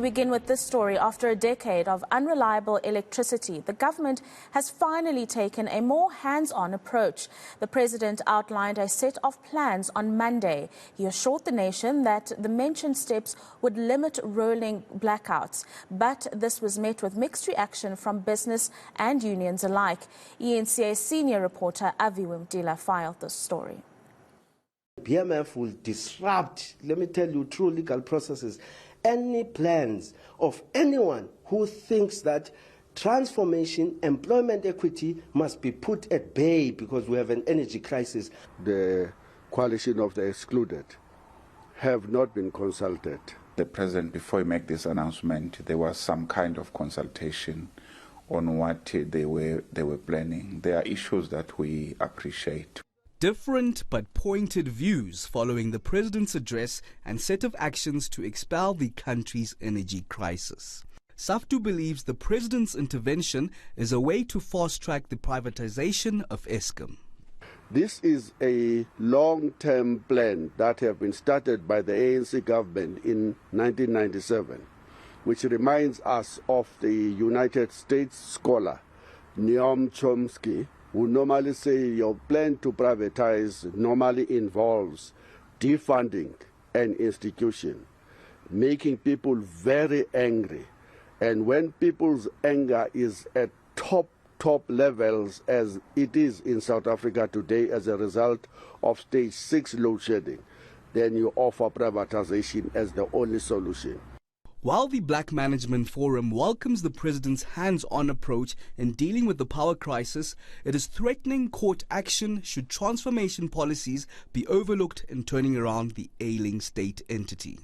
begin with this story, after a decade of unreliable electricity, the government has finally taken a more hands-on approach. The president outlined a set of plans on Monday. He assured the nation that the mentioned steps would limit rolling blackouts, but this was met with mixed reaction from business and unions alike. eNCA senior reporter Aviwe Mtila filed this story. BMF will disrupt, let me tell you, true legal processes. Any plans of anyone who thinks that transformation, employment equity must be put at bay because we have an energy crisis. The coalition of the excluded have not been consulted. The president, before he made this announcement, there was some kind of consultation on what they were planning. There are issues that we appreciate. Different but pointed views following the president's address and set of actions to expel the country's energy crisis. Saftu believes the president's intervention is a way to fast-track the privatization of Eskom. This is a long-term plan that have been started by the ANC government in 1997, which reminds us of the United States scholar Noam Chomsky, who normally say your plan to privatize normally involves defunding an institution, making people very angry. And when people's anger is at top levels, as it is in South Africa today as a result of stage 6 load shedding, then you offer privatization as the only solution. While the Black Management Forum welcomes the president's hands-on approach in dealing with the power crisis, it is threatening court action should transformation policies be overlooked in turning around the ailing state entity.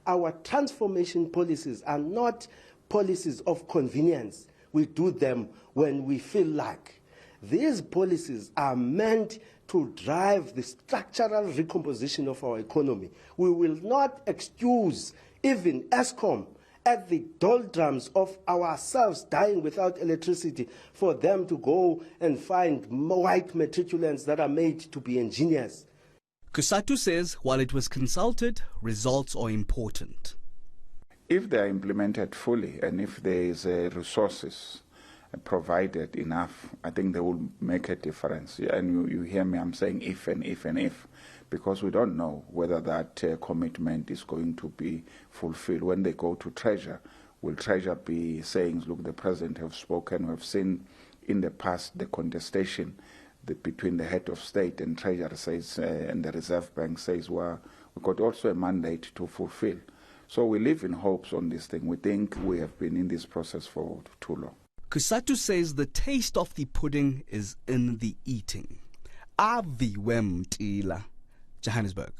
Our transformation policies are not policies of convenience. We do them when we feel like. These policies are meant to drive the structural recomposition of our economy. We will not excuse even Eskom at the doldrums of ourselves dying without electricity for them to go and find white matriculants that are made to be engineers. Kusatu says while it was consulted, results are important. If they are implemented fully and if there is resources provided enough, I think they will make a difference. And you hear me, I'm saying if and if and if, because we don't know whether that commitment is going to be fulfilled. When they go to Treasure, will Treasure be saying, look, the president have spoken, we've seen in the past the contestation between the head of state and Treasure says, and the Reserve Bank says, well, we've got also a mandate to fulfill. So we live in hopes on this thing. We think we have been in this process for too long. Kusatu says the taste of the pudding is in the eating. Aviwe Mtila, Johannesburg.